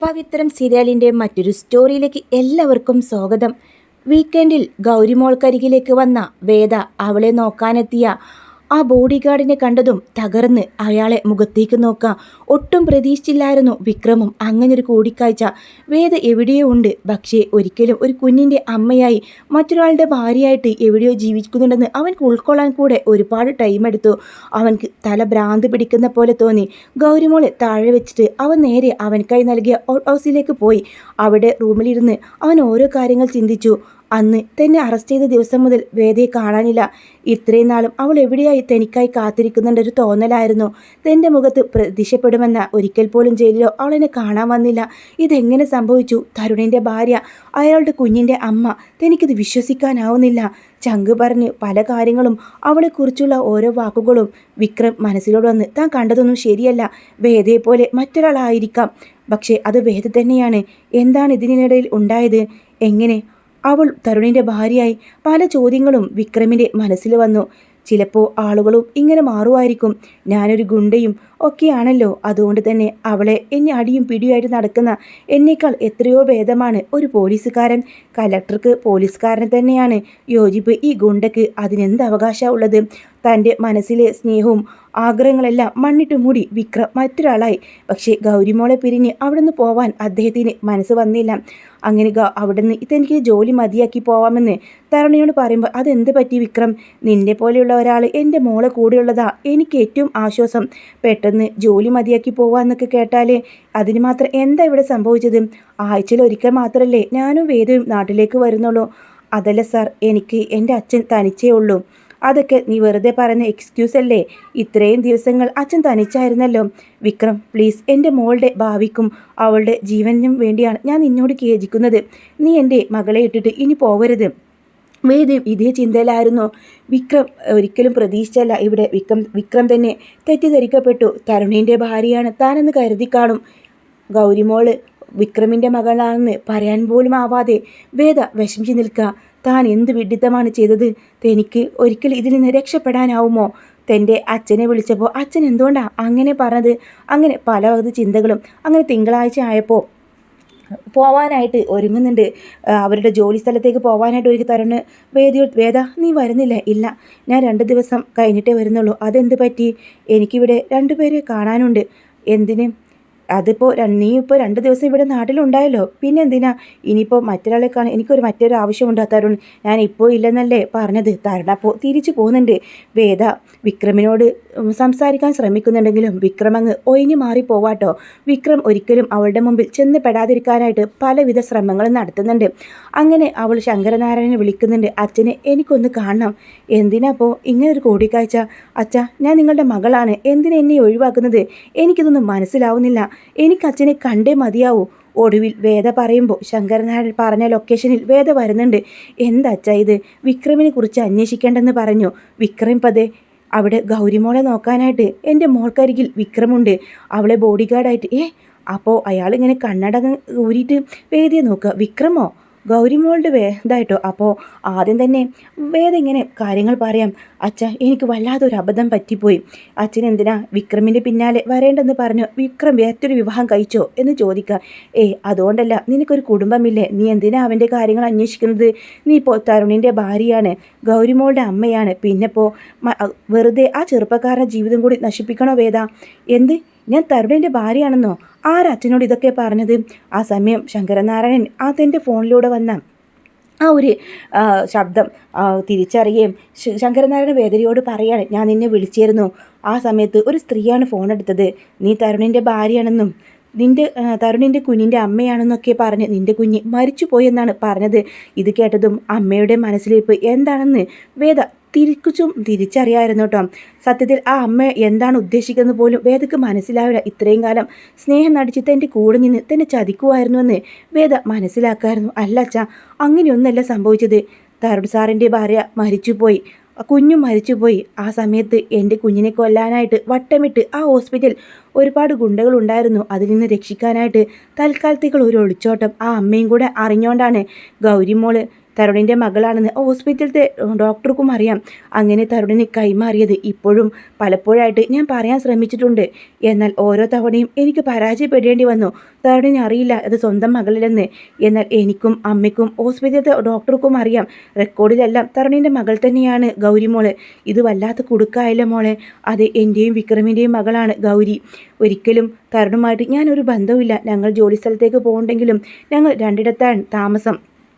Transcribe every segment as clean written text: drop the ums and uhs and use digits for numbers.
പവിത്രം സീരിയലിൻ്റെ മറ്റൊരു സ്റ്റോറിയിലേക്ക് എല്ലാവർക്കും സ്വാഗതം. വീക്കെൻഡിൽ ഗൗരിമോൾക്കരികിലേക്ക് വന്ന വേദ അവളെ നോക്കാനെത്തിയ ആ ബോഡി ഗാർഡിനെ കണ്ടതും തകർന്ന് അയാളെ മുഖത്തേക്ക് നോക്കുക. ഒട്ടും പ്രതീക്ഷിച്ചില്ലായിരുന്നു വിക്രമും അങ്ങനൊരു കൂടിക്കാഴ്ച. വേദ എവിടെയോ ഉണ്ട്, പക്ഷേ ഒരിക്കലും ഒരു കുഞ്ഞിൻ്റെ അമ്മയായി മറ്റൊരാളുടെ ഭാര്യയായിട്ട് എവിടെയോ ജീവിക്കുന്നുണ്ടെന്ന് അവൻക്ക് ഉൾക്കൊള്ളാൻ കൂടെ ഒരുപാട് ടൈം എടുത്തു. അവൻക്ക് തല ഭ്രാന്ത് പിടിക്കുന്ന പോലെ തോന്നി. ഗൗരിമോളെ താഴെ വെച്ചിട്ട് അവൻ നേരെ അവൻക്കായി നൽകിയ ഔട്ട് ഹൗസിലേക്ക് പോയി. അവിടെ റൂമിലിരുന്ന് അവൻ ഓരോ കാര്യങ്ങൾ ചിന്തിച്ചു. അന്ന് തന്നെ അറസ്റ്റ് ചെയ്ത ദിവസം മുതൽ വേദയെ കാണാനില്ല. ഇത്രയും നാളും അവൾ എവിടെയായി തനിക്കായി കാത്തിരിക്കുന്നുണ്ട് ഒരു തോന്നലായിരുന്നു. തൻ്റെ മുഖത്ത് പ്രത്യക്ഷപ്പെടുമെന്ന ഒരിക്കൽ പോലും ജയിലിലോ അവളെന്നെ കാണാൻ വന്നില്ല. ഇതെങ്ങനെ സംഭവിച്ചു? തരുണിൻ്റെ ഭാര്യ, അയാളുടെ കുഞ്ഞിൻ്റെ അമ്മ. തനിക്കിത് വിശ്വസിക്കാനാവുന്നില്ല. ചങ്ക് പറഞ്ഞ് പല കാര്യങ്ങളും അവളെക്കുറിച്ചുള്ള ഓരോ വാക്കുകളും വിക്രം മനസ്സിലോട് വന്ന് താൻ കണ്ടതൊന്നും ശരിയല്ല. വേദയെപ്പോലെ മറ്റൊരാളായിരിക്കാം, പക്ഷേ അത് വേദ തന്നെയാണ്. എന്താണ് ഇതിനിടയിൽ ഉണ്ടായത്? എങ്ങനെ അവൾ തരുണിൻ്റെ ഭാര്യയായി? പല ചോദ്യങ്ങളും വിക്രമിൻ്റെ മനസ്സിൽ വന്നു. ചിലപ്പോൾ ആളുകളും ഇങ്ങനെ മാറുമായിരിക്കും. ഞാനൊരു ഗുണ്ടയും ഒക്കെയാണല്ലോ, അതുകൊണ്ട് തന്നെ അവളെ എന്നെ അടിയും പിടിയുമായിട്ട് നടക്കുന്ന എന്നേക്കാൾ എത്രയോ ഭേദമാണ് ഒരു പോലീസുകാരൻ. കലക്ടർക്ക് പോലീസുകാരൻ തന്നെയാണ് യോജിപ്പ്. ഈ ഗുണ്ടയ്ക്ക് അതിനെന്ത് അവകാശമാണ് ഉള്ളത്? തൻ്റെ മനസ്സിലെ സ്നേഹവും ആഗ്രഹങ്ങളെല്ലാം മണ്ണിട്ട് മൂടി വിക്രം മറ്റൊരാളായി. പക്ഷേ ഗൗരിമോളെ പിരിഞ്ഞ് അവിടെ നിന്ന് പോവാൻ അദ്ദേഹത്തിന് മനസ്സ് വന്നില്ല. അങ്ങനെ അവിടെ നിന്ന് ഇതെനിക്ക് ജോലി മതിയാക്കി പോവാമെന്ന് തരുണിയോട് പറയുമ്പോൾ അതെന്ത് പറ്റി വിക്രം? നിന്റെ പോലെയുള്ള ഒരാൾ എൻ്റെ മോളെ കൂടെയുള്ളതാ എനിക്ക് ഏറ്റവും ആശ്വാസം. പെട്ടെന്ന് ജോലി മതിയാക്കി പോവാന്നൊക്കെ കേട്ടാൽ അതിന് മാത്രം എന്താ ഇവിടെ സംഭവിച്ചത്? ആഴ്ചയിൽ ഒരിക്കൽ മാത്രമല്ലേ ഞാനും വേദയും നാട്ടിലേക്ക് വരുന്നുള്ളൂ. അതല്ല സാർ, എനിക്ക് എൻ്റെ അച്ഛൻ തനിച്ചേ ഉള്ളൂ. അതൊക്കെ നീ വെറുതെ പറയുന്ന എക്സ്ക്യൂസ് അല്ലേ? ഇത്രയും ദിവസങ്ങൾ അച്ഛൻ തനിച്ചായിരുന്നല്ലോ. വിക്രം പ്ലീസ്, എൻ്റെ മോളുടെ ഭാവിക്കും അവളുടെ ജീവനും വേണ്ടിയാണ് ഞാൻ നിന്നോട് ഖേദിക്കുന്നത്. നീ എൻ്റെ മകളെ ഇട്ടിട്ട് ഇനി പോകരുത്. വേദയും ഇതേ ചിന്തയിലായിരുന്നു. വിക്രം ഒരിക്കലും പ്രതീക്ഷിച്ചല്ല ഇവിടെ. വിക്രം തന്നെ തെറ്റിദ്ധരിക്കപ്പെട്ടു. തരുണിൻ്റെ ഭാര്യയാണ് താനെന്ന് കരുതി കാണും. ഗൗരിമോള് വിക്രമിൻ്റെ മകളാണെന്ന് പറയാൻ പോലും ആവാതെ വേദ വിഷമിച്ച് നിൽക്കുക. താൻ എന്ത് വിഡിത്തമാണ് ചെയ്തത്? തനിക്ക് ഒരിക്കൽ ഇതിൽ നിന്ന് രക്ഷപ്പെടാനാവുമോ? തൻ്റെ അച്ഛനെ വിളിച്ചപ്പോൾ അച്ഛൻ എന്തുകൊണ്ടാണ് അങ്ങനെ പറഞ്ഞത്? അങ്ങനെ പല വക ചിന്തകളും. അങ്ങനെ തിങ്കളാഴ്ച ആയപ്പോൾ പോവാനായിട്ട് ഒരുങ്ങുന്നുണ്ട്. അവരുടെ ജോലി സ്ഥലത്തേക്ക് പോവാനായിട്ട് ഒരുക്കി തരുണ് വേദ നീ വരുന്നില്ല? ഇല്ല, ഞാൻ 2 ദിവസം കഴിഞ്ഞിട്ടേ വരുന്നുള്ളൂ. അതെന്ത് പറ്റി? എനിക്കിവിടെ 2 പേരെ കാണാനുണ്ട്. എന്തിന്? അതിപ്പോൾ നീ ഇപ്പോൾ 2 ദിവസം ഇവിടെ നാട്ടിലുണ്ടായല്ലോ, പിന്നെ എന്തിനാ ഇനിയിപ്പോൾ മറ്റൊരാളെ കാണാൻ? മറ്റൊരു ആവശ്യമുണ്ട് തരുൺ. ഞാൻ ഇപ്പോൾ ഇല്ലെന്നല്ലേ പറഞ്ഞത്? തരുൺ അപ്പോൾ തിരിച്ചു പോകുന്നുണ്ട്. വേദ വിക്രമിനോട് സംസാരിക്കാൻ ശ്രമിക്കുന്നുണ്ടെങ്കിലും വിക്രം അങ്ങ് ഒഴിഞ്ഞു മാറി പോവാട്ടോ. വിക്രം ഒരിക്കലും അവളുടെ മുമ്പിൽ ചെന്ന് പെടാതിരിക്കാനായിട്ട് പലവിധ ശ്രമങ്ങളും നടത്തുന്നുണ്ട്. അങ്ങനെ അവൾ ശങ്കരനാരായണനെ വിളിക്കുന്നുണ്ട്. അച്ഛനെ എനിക്കൊന്ന് കാണണം. എന്തിനാപ്പോൾ ഇങ്ങനൊരു കൂടിക്കാഴ്ച? അച്ഛാ, ഞാൻ നിങ്ങളുടെ മകളാണ്, എന്തിനാ എന്നെ ഒഴിവാക്കുന്നത്? എനിക്കിതൊന്നും മനസ്സിലാവുന്നില്ല. എനിക്ക് അച്ഛനെ കണ്ടേ മതിയാവൂ. ഒടുവിൽ വേദ പറയുമ്പോൾ ശങ്കരനാരായണൻ പറഞ്ഞ ലൊക്കേഷനിൽ വേദ വരുന്നുണ്ട്. എന്താച്ചാ ഇത്? വിക്രമിനെ കുറിച്ച് അന്വേഷിക്കേണ്ടെന്ന് പറഞ്ഞു. വിക്രം പതേ അവിടെ ഗൗരിമോളെ നോക്കാനായിട്ട് എൻ്റെ മോൾക്കരികിൽ വിക്രമുണ്ട്, അവളെ ബോഡി ഗാർഡായിട്ട്. അപ്പോൾ അയാളിങ്ങനെ കണ്ണട ഊരിയിട്ട് വേദയെ നോക്കുക. വിക്രമോ? ഗൗരിമോളുടെ വേദായിട്ടോ? അപ്പോൾ ആദ്യം തന്നെ വേദ ഇങ്ങനെ കാര്യങ്ങൾ പറയാം. അച്ഛ, എനിക്ക് വല്ലാതൊരു അബദ്ധം പറ്റിപ്പോയി. അച്ഛൻ എന്തിനാ വിക്രമിൻ്റെ പിന്നാലെ വരേണ്ടെന്ന് പറഞ്ഞു? വിക്രം വേറൊരു വിവാഹം കഴിച്ചോ എന്ന് ചോദിക്കുക. അതുകൊണ്ടല്ല, നിനക്കൊരു കുടുംബമില്ലേ? നീ എന്തിനാ അവൻ്റെ കാര്യങ്ങൾ അന്വേഷിക്കുന്നത്? നീ ഇപ്പോൾ തരുണിൻ്റെ ഭാര്യയാണ്, ഗൗരിമോളുടെ അമ്മയാണ്. പിന്നെപ്പോൾ വെറുതെ ആ ചെറുപ്പക്കാരൻ്റെ ജീവിതം കൂടി നശിപ്പിക്കണോ വേദ? എന്ത്? ഞാൻ തരുണിൻ്റെ ഭാര്യയാണെന്നോ? ആരച്ഛനോട് ഇതൊക്കെ പറഞ്ഞത്? ആ സമയം ശങ്കരനാരായണൻ തൻ്റെ ഫോണിലൂടെ വന്ന ആ ഒരു ശബ്ദം തിരിച്ചറിയുകയും ശങ്കരനാരായണൻ വേദനയോട് പറയാണ്, ഞാൻ നിന്നെ വിളിച്ചിരുന്നു. ആ സമയത്ത് ഒരു സ്ത്രീയാണ് ഫോൺ എടുത്തത്. നീ തരുണിൻ്റെ ഭാര്യയാണെന്നും തരുണിൻ്റെ കുഞ്ഞിൻ്റെ അമ്മയാണെന്നൊക്കെ പറഞ്ഞ് നിൻ്റെ കുഞ്ഞ് മരിച്ചുപോയി എന്നാണ് പറഞ്ഞത്. ഇത് കേട്ടതും അമ്മയുടെ മനസ്സിലിപ്പോൾ എന്താണെന്ന് വേദ തിരിച്ചറിയായിരുന്നു കേട്ടോ. സത്യത്തിൽ ആ അമ്മ എന്താണ് ഉദ്ദേശിക്കുന്നത് പോലും വേദക്ക് മനസ്സിലാവില്ല. ഇത്രയും കാലം സ്നേഹം നടിച്ച് തൻ്റെ കൂടെ നിന്ന് തന്നെ ചതിക്കുമായിരുന്നുവെന്ന് വേദ മനസ്സിലാക്കായിരുന്നു. അല്ല അച്ഛാ, അങ്ങനെയൊന്നല്ല സംഭവിച്ചത്. തരുൺ സാറിൻ്റെ ഭാര്യ മരിച്ചുപോയി, കുഞ്ഞും മരിച്ചുപോയി. ആ സമയത്ത് എൻ്റെ കുഞ്ഞിനെ കൊല്ലാനായിട്ട് വട്ടമിട്ട് ആ ഹോസ്പിറ്റൽ ഒരുപാട് ഗുണ്ടകൾ ഉണ്ടായിരുന്നു. അതിൽ നിന്ന് രക്ഷിക്കാനായിട്ട് തൽക്കാലത്തേക്കുള്ള ഒരു ഒളിച്ചോട്ടം ആ അമ്മയും കൂടെ അറിഞ്ഞുകൊണ്ടാണ് ഗൗരിമോള് തരുണിൻ്റെ മകളാണെന്ന് ഹോസ്പിറ്റലത്തെ ഡോക്ടർക്കും അറിയാം. അങ്ങനെ തരുണിന് കൈമാറിയത് ഇപ്പോഴും പലപ്പോഴായിട്ട് ഞാൻ പറയാൻ ശ്രമിച്ചിട്ടുണ്ട്. എന്നാൽ ഓരോ തവണയും എനിക്ക് പരാജയപ്പെടേണ്ടി വന്നു. തരുണിന് അറിയില്ല അത് സ്വന്തം മകളിലെന്ന്. എന്നാൽ എനിക്കും അമ്മയ്ക്കും ഹോസ്പിറ്റലത്തെ ഡോക്ടർക്കും അറിയാം. റെക്കോർഡിലെല്ലാം തരുണിൻ്റെ മകൾ തന്നെയാണ് ഗൗരി മോള്. ഇത് വല്ലാത്ത കുടുക്കായല്ലോ മോളെ. അത് എൻ്റെയും വിക്രമിൻ്റെയും മകളാണ് ഗൗരി. ഒരിക്കലും തരുണുമായിട്ട് ഞാനൊരു ബന്ധവുമില്ല. ഞങ്ങൾ ജോലി സ്ഥലത്തേക്ക് പോകണ്ടെങ്കിലും ഞങ്ങൾ രണ്ടിടത്താണ് താമസം.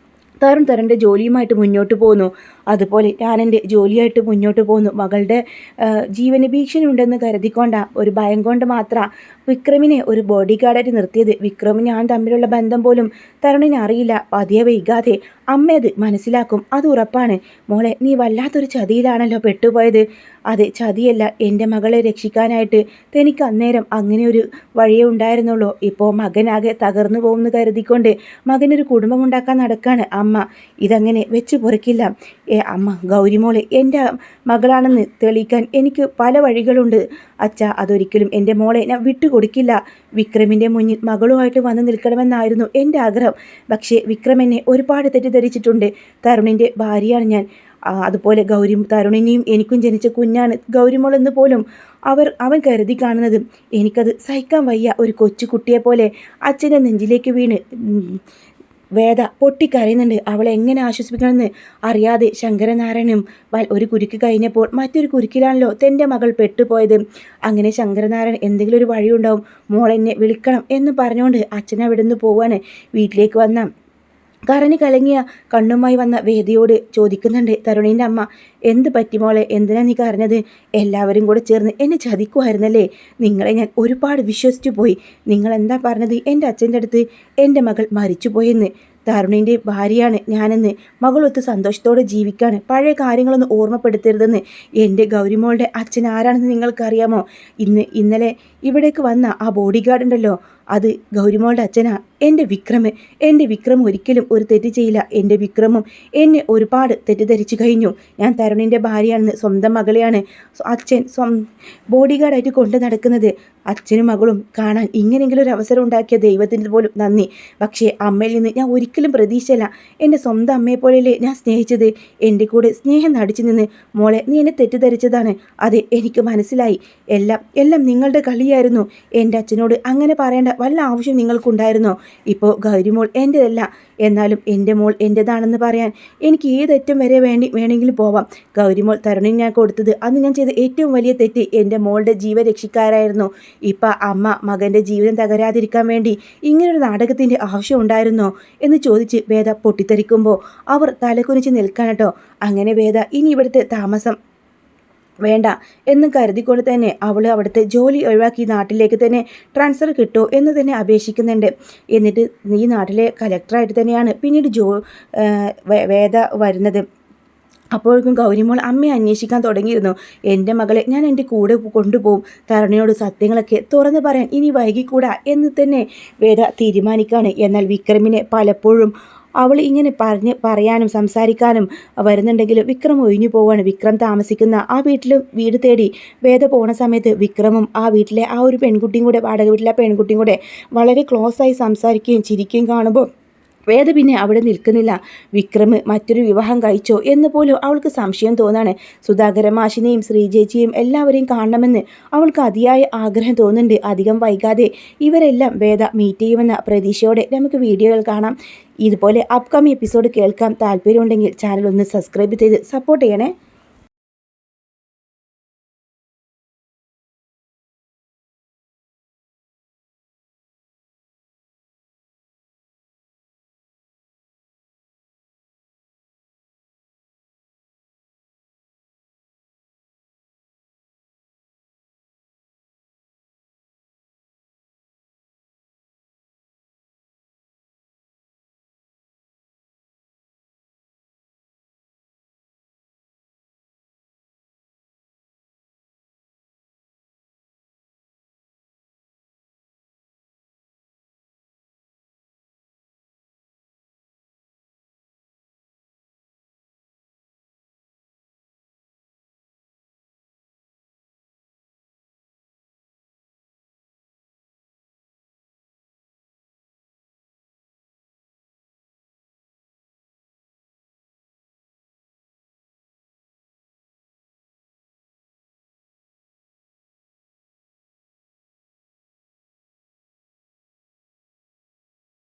തരുണിൻ്റെ ജോലിയുമായിട്ട് മുന്നോട്ട് പോകുന്നു. അതുപോലെ ഞാൻ എൻ്റെ ജോലിയായിട്ട് മുന്നോട്ട് പോകുന്നു. മകളുടെ ജീവന് ഭീഷണി ഉണ്ടെന്ന് കരുതിക്കൊണ്ട ഒരു ഭയം കൊണ്ട് മാത്രമാണ് വിക്രമിനെ ഒരു ബോഡി ഗാർഡായിട്ട് നിർത്തിയത്. വിക്രമും ഞാൻ തമ്മിലുള്ള ബന്ധം പോലും തരുണിന് അറിയില്ല. പതിയെ വൈകാതെ അമ്മ അത് മനസ്സിലാക്കും, അത് ഉറപ്പാണ്. മോളെ, നീ വല്ലാത്തൊരു ചതിയിലാണല്ലോ പെട്ടുപോയത്. അതെ, ചതിയല്ല. എൻ്റെ മകളെ രക്ഷിക്കാനായിട്ട് തനിക്ക് അന്നേരം അങ്ങനെ ഒരു വഴിയേ ഉണ്ടായിരുന്നുള്ളൂ. ഇപ്പോൾ മകനാകെ തകർന്നു പോകുമെന്ന് കരുതിക്കൊണ്ട് മകനൊരു കുടുംബമുണ്ടാക്കാൻ നടക്കാണ് അമ്മ. ഇതങ്ങനെ വെച്ച് പൊറിക്കില്ല. അമ്മ, ഗൗരിമോളെ എൻ്റെ മകളാണെന്ന് തെളിയിക്കാൻ എനിക്ക് പല വഴികളുണ്ട് അച്ഛ. അതൊരിക്കലും എൻ്റെ മോളെ ഞാൻ വിട്ടുകൊടുക്കില്ല. വിക്രമിൻ്റെ മുന്നിൽ മകളുമായിട്ട് വന്ന് നിൽക്കണമെന്നായിരുന്നു എൻ്റെ ആഗ്രഹം. പക്ഷേ വിക്രം എന്നെ ഒരുപാട് തെറ്റിദ്ധരിച്ചിട്ടുണ്ട്. തരുണിൻ്റെ ഭാര്യയാണ് ഞാൻ. അതുപോലെ തരുണിനെയും എനിക്കും ജനിച്ച കുഞ്ഞാണ് ഗൗരിമോൾ എന്ന് പോലും അവൻ കരുതി കാണുന്നത്. എനിക്കത് സഹിക്കാൻ വയ്യ. ഒരു കൊച്ചു കുട്ടിയെപ്പോലെ അച്ഛൻ്റെ നെഞ്ചിലേക്ക് വീണ് വേദ പൊട്ടിക്കരയുന്നുണ്ട്. അവളെ എങ്ങനെ ആശ്വസിപ്പിക്കണമെന്ന് അറിയാതെ ശങ്കരനാരായണനും ഒരു കുരുക്ക് കഴിഞ്ഞപ്പോൾ മറ്റൊരു കുരുക്കിലാണല്ലോ തൻ്റെ മകൾ പെട്ടുപോയത്. അങ്ങനെ ശങ്കരനാരായണൻ എന്തെങ്കിലും ഒരു വഴിയുണ്ടാവും, മോളെന്നെ വിളിക്കണം എന്ന് പറഞ്ഞുകൊണ്ട് അച്ഛൻ അവിടെ നിന്ന് പോവാണ്. വീട്ടിലേക്ക് വന്ന കരഞ്ഞു കലങ്ങിയ കണ്ണുമായി വന്ന വേദിയോട് ചോദിക്കുന്നുണ്ട് തരുണിൻ്റെ അമ്മ, എന്ത് പറ്റി മോളെ? എന്തിനാ നീ കരഞ്ഞത്? എല്ലാവരും കൂടെ ചേർന്ന് എന്നെ ചതിക്കുമായിരുന്നല്ലേ? നിങ്ങളെ ഞാൻ ഒരുപാട് വിശ്വസിച്ചു പോയി. നിങ്ങൾ എന്താ പറഞ്ഞത് എൻ്റെ അച്ഛൻ്റെ അടുത്ത്? എൻ്റെ മകൾ മരിച്ചുപോയെന്ന്. തരുണിൻ്റെ ഭാര്യയാണ് ഞാനെന്ന്, മകളൊത്ത് സന്തോഷത്തോടെ ജീവിക്കാണ്, പഴയ കാര്യങ്ങളൊന്നും ഓർമ്മപ്പെടുത്തരുതെന്ന്. എൻ്റെ ഗൗരിമോളുടെ അച്ഛൻ ആരാണെന്ന് നിങ്ങൾക്കറിയാമോ? ഇന്നലെ ഇവിടേക്ക് വന്ന ആ ബോഡി ഗാർഡ് ഉണ്ടല്ലോ, അത് ഗൗരിമോളുടെ അച്ഛനാ. എൻ്റെ വിക്രം ഒരിക്കലും ഒരു തെറ്റ് ചെയ്യില്ല. എൻ്റെ വിക്രമും എന്നെ ഒരുപാട് തെറ്റിദ്ധരിച്ചു കഴിഞ്ഞു. ഞാൻ തരുണിൻ്റെ ഭാര്യയാണെന്ന്, സ്വന്തം മകളെയാണ് അച്ഛൻ ബോഡി ഗാർഡായിട്ട് കൊണ്ട് നടക്കുന്നത്. അച്ഛനും മകളും കാണാൻ ഇങ്ങനെയെങ്കിലും ഒരു അവസരം ഉണ്ടാക്കിയ ദൈവത്തിന് പോലും നന്ദി. പക്ഷേ അമ്മയിൽ നിന്ന് ഞാൻ ഒരിക്കലും പ്രതീക്ഷയില്ല. എൻ്റെ സ്വന്തം അമ്മയെപ്പോലെയല്ലേ ഞാൻ സ്നേഹിച്ചത്. എൻ്റെ കൂടെ സ്നേഹം നടിച്ചു നിന്ന് മോളെ നീ എന്നെ തെറ്റിദ്ധരിച്ചതാണ്. അതെ, എനിക്ക് മനസ്സിലായി. എല്ലാം നിങ്ങളുടെ കളിയായിരുന്നു. എൻ്റെ അച്ഛനോട് അങ്ങനെ പറയേണ്ട വല്ല ആവശ്യം നിങ്ങൾക്കുണ്ടായിരുന്നോ? ഇപ്പോൾ ഗൗരിമോൾ എൻ്റെതല്ല, എന്നാലും എൻ്റെ മോൾ എൻ്റെതാണെന്ന് പറയാൻ എനിക്ക് ഏതറ്റം വരെ വേണമെങ്കിലും പോവാം. ഗൗരിമോൾ തരുണിന് ഞാൻ കൊടുത്തത് അന്ന് ഞാൻ ചെയ്ത ഏറ്റവും വലിയ തെറ്റ് എൻ്റെ മോളുടെ ജീവൻ രക്ഷിക്കാനായിരുന്നു. ഇപ്പം അമ്മ മകൻ്റെ ജീവിതം തകരാതിരിക്കാൻ വേണ്ടി ഇങ്ങനൊരു നാടകത്തിൻ്റെ ആവശ്യം ഉണ്ടായിരുന്നോ എന്ന് ചോദിച്ച് വേദ പൊട്ടിത്തെറിക്കുമ്പോൾ അവർ തലകുനിച്ച് നിൽക്കാനട്ടോ. അങ്ങനെ വേദ ഇനി ഇവിടുത്തെ താമസം വേണ്ട എന്ന് കരുതിക്കൊണ്ട് തന്നെ അവൾ അവിടുത്തെ ജോലി ഒഴിവാക്കി നാട്ടിലേക്ക് തന്നെ ട്രാൻസ്ഫർ കിട്ടുമോ എന്ന് തന്നെ അപേക്ഷിക്കുന്നുണ്ട്. എന്നിട്ട് ഈ നാട്ടിലെ കലക്ടറായിട്ട് തന്നെയാണ് പിന്നീട് വേദ വരുന്നത്. അപ്പോഴേക്കും ഗൗരിമോൾ അമ്മയെ അന്വേഷിക്കാൻ തുടങ്ങിയിരുന്നു. എൻ്റെ മകളെ ഞാൻ എൻ്റെ കൂടെ കൊണ്ടുപോകും, തരുണിയോട് സത്യങ്ങളൊക്കെ തുറന്നു പറയാൻ ഇനി വൈകിക്കൂടാ എന്ന് തന്നെ വേദ തീരുമാനിക്കുകയാണ്. എന്നാൽ വിക്രമിനെ പലപ്പോഴും അവൾ ഇങ്ങനെ പറയാനും സംസാരിക്കാനും വരുന്നുണ്ടെങ്കിലും വിക്രം ഒഴിഞ്ഞു പോവാണ്. വിക്രം താമസിക്കുന്ന ആ വീട് തേടി വേദ പോണ സമയത്ത് വിക്രമും ആ വീട്ടിലെ ആ ഒരു പെൺകുട്ടിയും കൂടെ, വാടക വീട്ടിലെ പെൺകുട്ടിയും കൂടെ വളരെ ക്ലോസായി സംസാരിക്കുകയും ചിരിക്കുകയും കാണുമ്പോൾ വേദ പിന്നെ അവിടെ നിൽക്കുന്നില്ല. വിക്രം മറ്റൊരു വിവാഹം കഴിച്ചോ എന്ന് പോലും അവൾക്ക് സംശയം തോന്നാണ്. സുധാകര മാഷിനെയും ശ്രീജേച്ചിയും എല്ലാവരെയും കാണണമെന്ന് അവൾക്ക് അതിയായ ആഗ്രഹം തോന്നുന്നുണ്ട്. അധികം വൈകാതെ ഇവരെല്ലാം വേദ മീറ്റ് ചെയ്യുമെന്ന പ്രതീക്ഷയോടെ നമുക്ക് വീഡിയോകൾ കാണാം. ഇതുപോലെ അപ്കമിങ് എപ്പിസോഡ് കേൾക്കാൻ താല്പര്യമുണ്ടെങ്കിൽ ചാനൽ ഒന്ന് സബ്സ്ക്രൈബ് ചെയ്ത് സപ്പോർട്ട് ചെയ്യണേ.